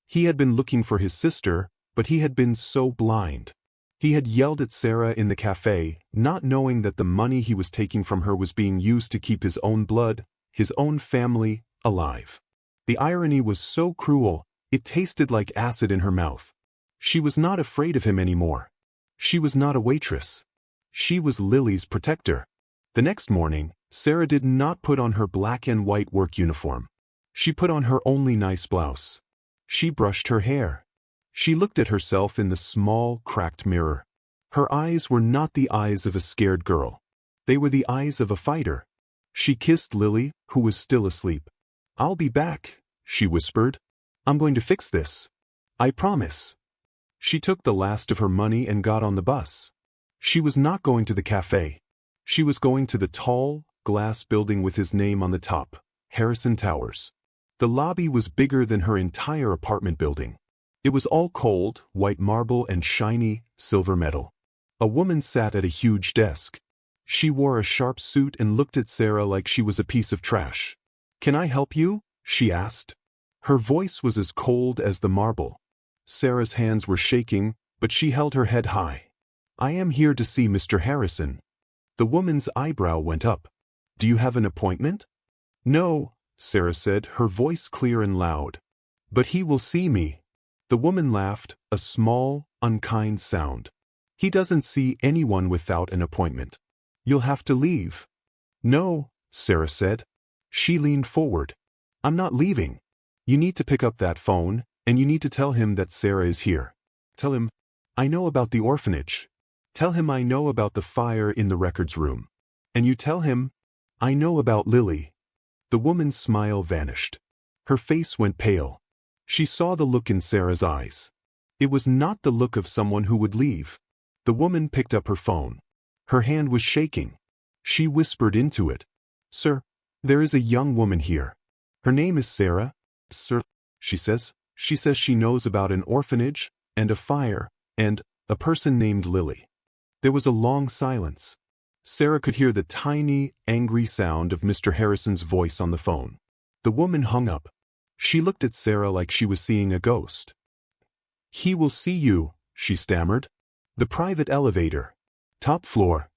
He had been looking for his sister, but he had been so blind. He had yelled at Sarah in the cafe, not knowing that the money he was taking from her was being used to keep his own blood, his own family, alive. The irony was so cruel, it tasted like acid in her mouth. She was not afraid of him anymore. She was not a waitress. She was Lily's protector. The next morning, Sarah did not put on her black and white work uniform. She put on her only nice blouse. She brushed her hair. She looked at herself in the small, cracked mirror. Her eyes were not the eyes of a scared girl. They were the eyes of a fighter. She kissed Lily, who was still asleep. "I'll be back," she whispered. "I'm going to fix this. I promise." She took the last of her money and got on the bus. She was not going to the cafe. She was going to the tall, glass building with his name on the top, Harrison Towers. The lobby was bigger than her entire apartment building. It was all cold, white marble and shiny, silver metal. A woman sat at a huge desk. She wore a sharp suit and looked at Sarah like she was a piece of trash. "Can I help you?" she asked. Her voice was as cold as the marble. Sarah's hands were shaking, but she held her head high. "I am here to see Mr. Harrison." The woman's eyebrow went up. "Do you have an appointment?" "No," Sarah said, her voice clear and loud. "But he will see me." The woman laughed, a small, unkind sound. "He doesn't see anyone without an appointment. You'll have to leave." "No," Sarah said. She leaned forward. "I'm not leaving. You need to pick up that phone, and you need to tell him that Sarah is here. Tell him, I know about the orphanage. Tell him I know about the fire in the records room. And you tell him, I know about Lily." The woman's smile vanished. Her face went pale. She saw the look in Sarah's eyes. It was not the look of someone who would leave. The woman picked up her phone. Her hand was shaking. She whispered into it. "Sir, there is a young woman here. Her name is Sarah. Sir, she says she knows about an orphanage, and a fire, and a person named Lily." There was a long silence. Sarah could hear the tiny, angry sound of Mr. Harrison's voice on the phone. The woman hung up. She looked at Sarah like she was seeing a ghost. "He will see you," she stammered. "The private elevator. Top floor."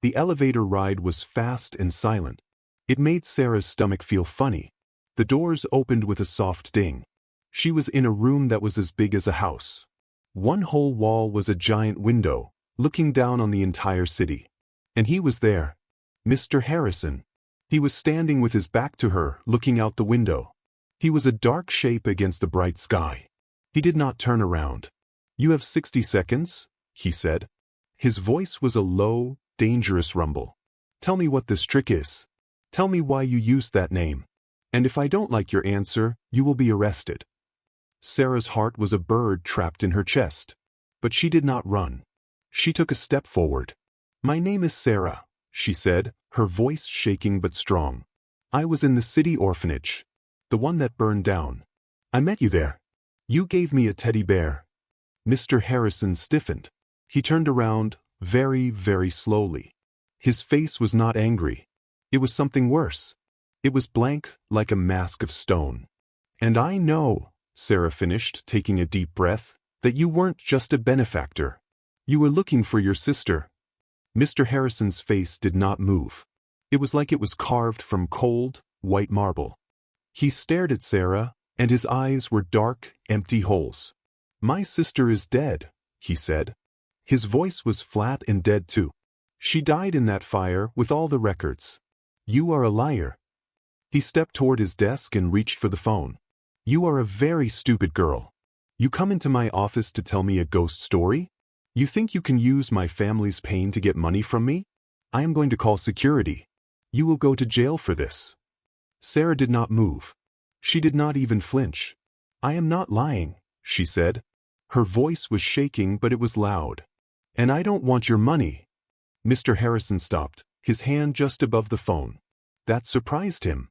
The elevator ride was fast and silent. It made Sarah's stomach feel funny. The doors opened with a soft ding. She was in a room that was as big as a house. One whole wall was a giant window, looking down on the entire city. And he was there. Mr. Harrison. He was standing with his back to her, looking out the window. He was a dark shape against the bright sky. He did not turn around. "You have 60 seconds, he said. His voice was a low, dangerous rumble. "Tell me what this trick is. Tell me why you used that name. And if I don't like your answer, you will be arrested." Sarah's heart was a bird trapped in her chest. But she did not run. She took a step forward. "My name is Sarah," she said, her voice shaking but strong. "I was in the city orphanage. The one that burned down. I met you there. You gave me a teddy bear." Mr. Harrison stiffened. He turned around, very, very slowly. His face was not angry. It was something worse. It was blank, like a mask of stone. "And I know," Sarah finished, taking a deep breath, "that you weren't just a benefactor. You were looking for your sister." Mr. Harrison's face did not move. It was like it was carved from cold, white marble. He stared at Sarah, and his eyes were dark, empty holes. "My sister is dead," he said. His voice was flat and dead too. "She died in that fire with all the records. You are a liar." He stepped toward his desk and reached for the phone. "You are a very stupid girl. You come into my office to tell me a ghost story? You think you can use my family's pain to get money from me? I am going to call security. You will go to jail for this." Sarah did not move. She did not even flinch. "I am not lying," she said. Her voice was shaking, but it was loud. "And I don't want your money." Mr. Harrison stopped, his hand just above the phone. That surprised him.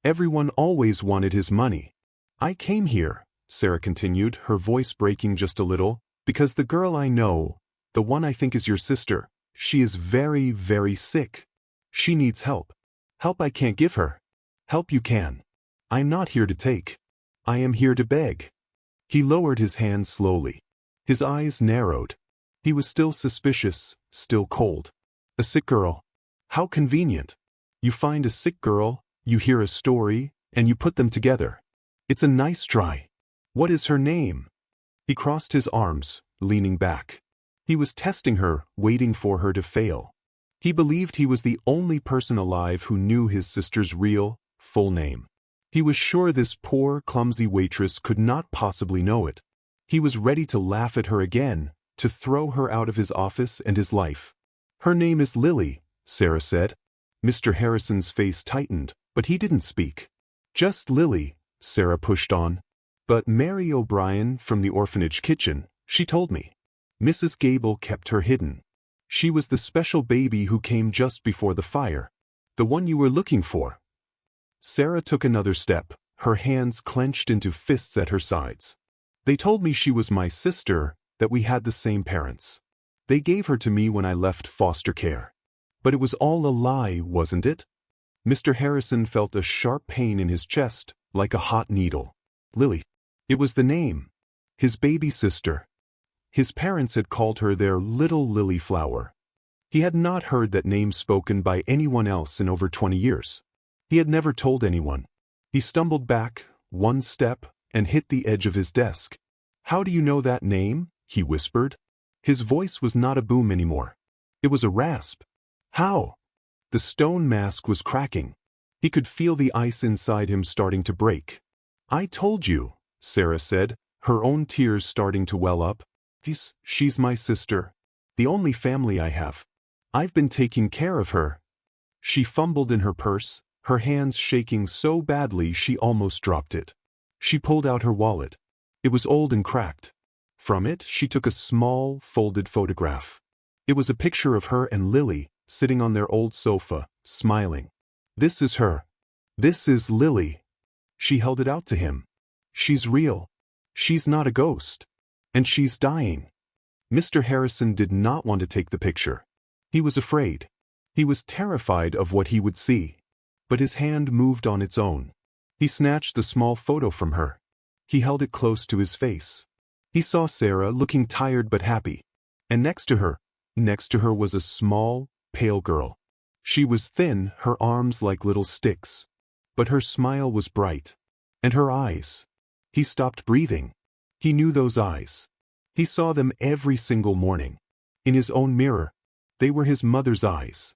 Everyone always wanted his money. "I came here," Sarah continued, her voice breaking just a little, "because the girl I know, the one I think is your sister, she is very, very sick. She needs help. Help I can't give her. Help you can. I'm not here to take. I am here to beg." He lowered his hand slowly. His eyes narrowed. He was still suspicious, still cold. A sick girl. How convenient. You find a sick girl, you hear a story, and you put them together. It's a nice try. What is her name? He crossed his arms, leaning back. He was testing her, waiting for her to fail. He believed he was the only person alive who knew his sister's real, full name. He was sure this poor, clumsy waitress could not possibly know it. He was ready to laugh at her again, to throw her out of his office and his life. Her name is Lily, Sarah said. Mr. Harrison's face tightened, but he didn't speak. Just Lily, Sarah pushed on. But Mary O'Brien from the orphanage kitchen, she told me. Mrs. Gable kept her hidden. She was the special baby who came just before the fire. The one you were looking for. Sarah took another step, her hands clenched into fists at her sides. They told me she was my sister, that we had the same parents. They gave her to me when I left foster care. But it was all a lie, wasn't it? Mr. Harrison felt a sharp pain in his chest, like a hot needle. Lily. It was the name. His baby sister. His parents had called her their little lily flower. He had not heard that name spoken by anyone else in over 20 years. He had never told anyone. He stumbled back, one step, and hit the edge of his desk. How do you know that name? He whispered. His voice was not a boom anymore. It was a rasp. How? The stone mask was cracking. He could feel the ice inside him starting to break. I told you, Sarah said, her own tears starting to well up. She's my sister. The only family I have. I've been taking care of her. She fumbled in her purse, her hands shaking so badly she almost dropped it. She pulled out her wallet. It was old and cracked. From it she took a small, folded photograph. It was a picture of her and Lily, sitting on their old sofa, smiling. This is her. This is Lily. She held it out to him. She's real. She's not a ghost. And she's dying. Mr. Harrison did not want to take the picture. He was afraid. He was terrified of what he would see. But his hand moved on its own. He snatched the small photo from her. He held it close to his face. He saw Sarah looking tired but happy. And next to her was a small, pale girl. She was thin, her arms like little sticks. But her smile was bright. And her eyes. He stopped breathing. He knew those eyes. He saw them every single morning. In his own mirror. They were his mother's eyes.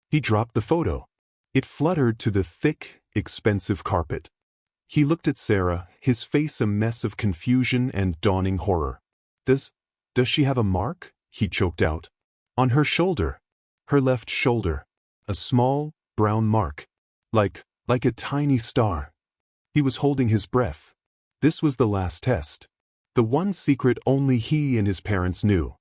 He dropped the photo. It fluttered to the thick, expensive carpet. He looked at Sarah, his face a mess of confusion and dawning horror. Does she have a mark? He choked out. On her shoulder. Her left shoulder. A small, brown mark. Like a tiny star. He was holding his breath. This was the last test. The one secret only he and his parents knew.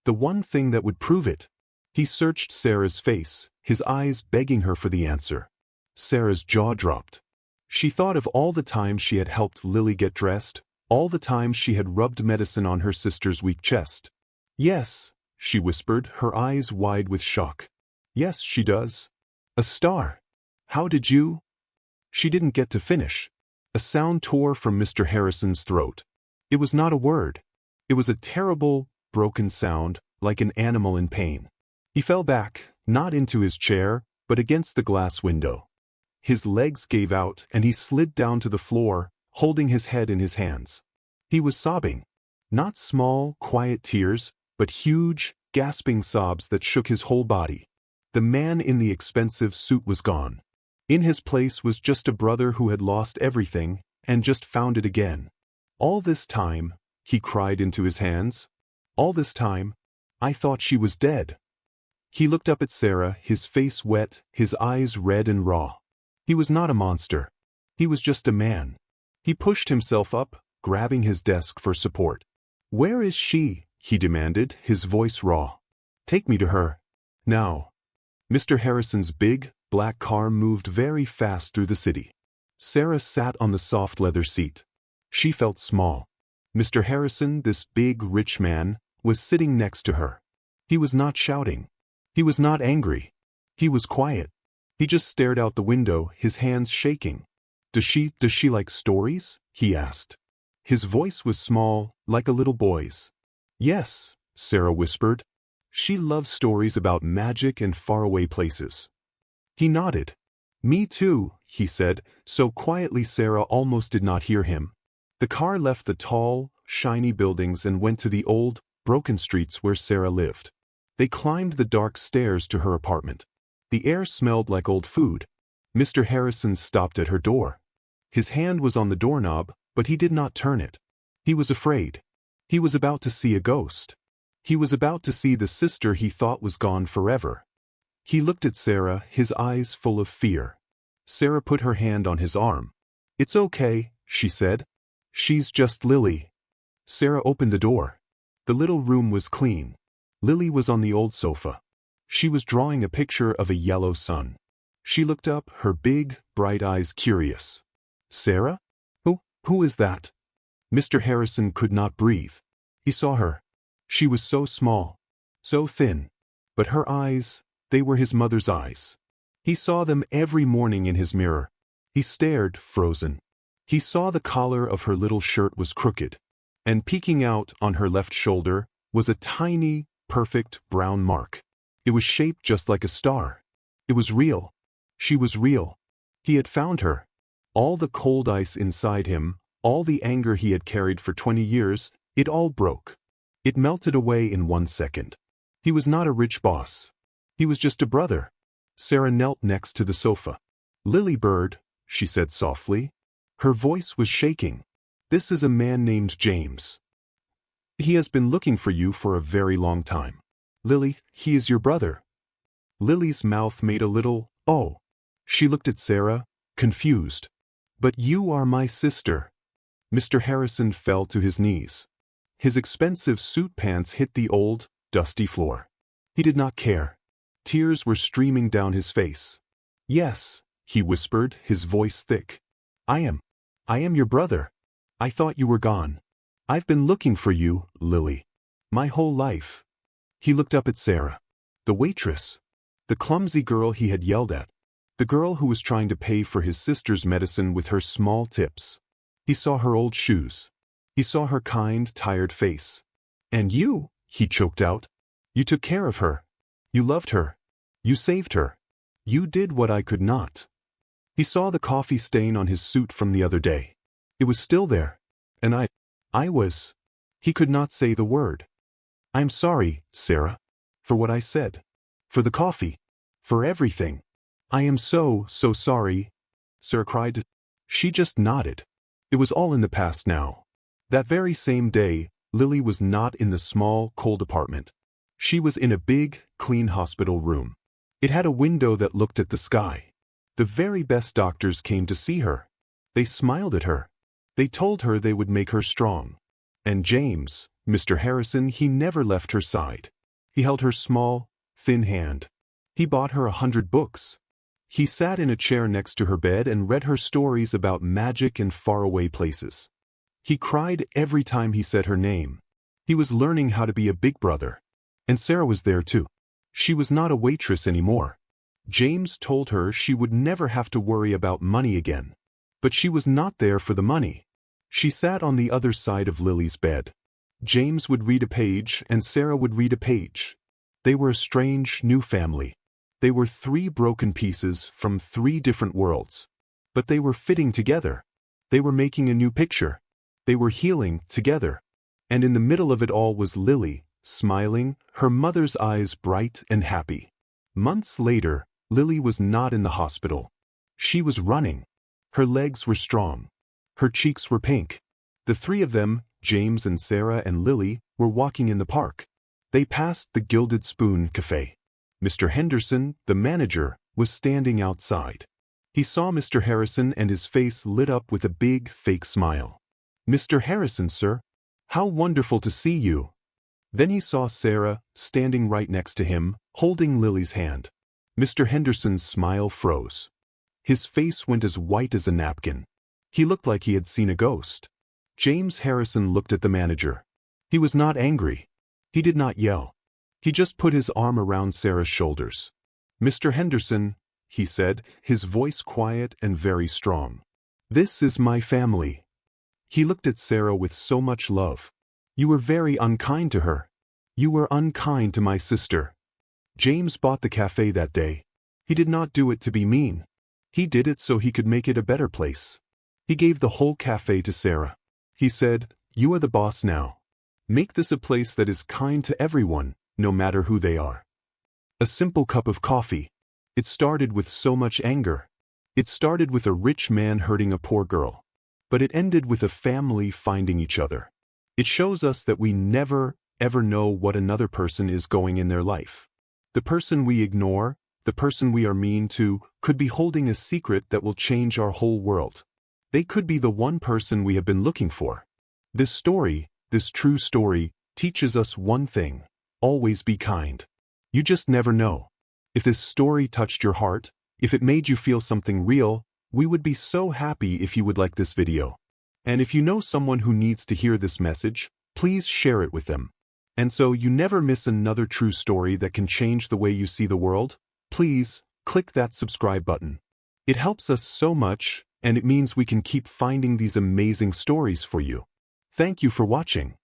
The one thing that would prove it. He searched Sarah's face, his eyes begging her for the answer. Sarah's jaw dropped. She thought of all the times she had helped Lily get dressed, all the times she had rubbed medicine on her sister's weak chest. Yes, she whispered, her eyes wide with shock. Yes, she does. A star. How did you? She didn't get to finish. A sound tore from Mr. Harrison's throat. It was not a word. It was a terrible, broken sound, like an animal in pain. He fell back, not into his chair, but against the glass window. His legs gave out and he slid down to the floor, holding his head in his hands. He was sobbing. Not small, quiet tears, but huge, gasping sobs that shook his whole body. The man in the expensive suit was gone. In his place was just a brother who had lost everything and just found it again. All this time, he cried into his hands. All this time, I thought she was dead. He looked up at Sarah, his face wet, his eyes red and raw. He was not a monster. He was just a man. He pushed himself up, grabbing his desk for support. Where is she? He demanded, his voice raw. Take me to her. Now. Mr. Harrison's big, black car moved very fast through the city. Sarah sat on the soft leather seat. She felt small. Mr. Harrison, this big, rich man, was sitting next to her. He was not shouting. He was not angry. He was quiet. He just stared out the window, his hands shaking. Does she like stories? He asked. His voice was small, like a little boy's. Yes, Sarah whispered. She loves stories about magic and faraway places. He nodded. Me too, he said, so quietly Sarah almost did not hear him. The car left the tall, shiny buildings and went to the old, broken streets where Sarah lived. They climbed the dark stairs to her apartment. The air smelled like old food. Mr. Harrison stopped at her door. His hand was on the doorknob, but he did not turn it. He was afraid. He was about to see a ghost. He was about to see the sister he thought was gone forever. He looked at Sarah, his eyes full of fear. Sarah put her hand on his arm. It's okay, she said. She's just Lily. Sarah opened the door. The little room was clean. Lily was on the old sofa. She was drawing a picture of a yellow sun. She looked up, her big, bright eyes curious. Sarah? Who is that? Mr. Harrison could not breathe. He saw her. She was so small, so thin. But her eyes, they were his mother's eyes. He saw them every morning in his mirror. He stared, frozen. He saw the collar of her little shirt was crooked. And peeking out on her left shoulder was a tiny, perfect brown mark. It was shaped just like a star. It was real. She was real. He had found her. All the cold ice inside him, all the anger he had carried for 20 years, it all broke. It melted away in 1 second. He was not a rich boss. He was just a brother. Sarah knelt next to the sofa. Lily Bird, she said softly. Her voice was shaking. This is a man named James. He has been looking for you for a very long time. Lily, he is your brother. Lily's mouth made a little, oh. She looked at Sarah, confused. But you are my sister. Mr. Harrison fell to his knees. His expensive suit pants hit the old, dusty floor. He did not care. Tears were streaming down his face. Yes, he whispered, his voice thick. I am your brother. I thought you were gone. I've been looking for you, Lily. My whole life. He looked up at Sarah. The waitress. The clumsy girl he had yelled at. The girl who was trying to pay for his sister's medicine with her small tips. He saw her old shoes. He saw her kind, tired face. And you, he choked out. You took care of her. You loved her. You saved her. You did what I could not. He saw the coffee stain on his suit from the other day. It was still there. And I was. He could not say the word. I'm sorry, Sarah. For what I said. For the coffee. For everything. I am so sorry. Sarah cried. She just nodded. It was all in the past now. That very same day, Lily was not in the small, cold apartment. She was in a big, clean hospital room. It had a window that looked at the sky. The very best doctors came to see her. They smiled at her. They told her they would make her strong. And James, Mr. Harrison, he never left her side. He held her small, thin hand. He bought her 100 books. He sat in a chair next to her bed and read her stories about magic and faraway places. He cried every time he said her name. He was learning how to be a big brother. And Sarah was there too. She was not a waitress anymore. James told her she would never have to worry about money again. But she was not there for the money. She sat on the other side of Lily's bed. James would read a page and Sarah would read a page. They were a strange, new family. They were 3 broken pieces from 3 different worlds. But they were fitting together. They were making a new picture. They were healing together. And in the middle of it all was Lily, smiling, her mother's eyes bright and happy. Months later, Lily was not in the hospital. She was running. Her legs were strong. Her cheeks were pink. The 3 of them, James and Sarah and Lily, were walking in the park. They passed the Gilded Spoon Cafe. Mr. Henderson, the manager, was standing outside. He saw Mr. Harrison and his face lit up with a big, fake smile. Mr. Harrison, sir. How wonderful to see you. Then he saw Sarah, standing right next to him, holding Lily's hand. Mr. Henderson's smile froze. His face went as white as a napkin. He looked like he had seen a ghost. James Harrison looked at the manager. He was not angry. He did not yell. He just put his arm around Sarah's shoulders. Mr. Henderson, he said, his voice quiet and very strong. This is my family. He looked at Sarah with so much love. You were very unkind to her. You were unkind to my sister. James bought the cafe that day. He did not do it to be mean. He did it so he could make it a better place. He gave the whole cafe to Sarah. He said, "You are the boss now. Make this a place that is kind to everyone, no matter who they are." A simple cup of coffee. It started with so much anger. It started with a rich man hurting a poor girl. But it ended with a family finding each other. It shows us that we never, ever know what another person is going in their life. The person we ignore, the person we are mean to, could be holding a secret that will change our whole world. They could be the one person we have been looking for. This story, this true story, teaches us one thing: always be kind. You just never know. If this story touched your heart, if it made you feel something real, we would be so happy if you would like this video. And if you know someone who needs to hear this message, please share it with them. And so you never miss another true story that can change the way you see the world, please click that subscribe button. It helps us so much, and it means we can keep finding these amazing stories for you. Thank you for watching.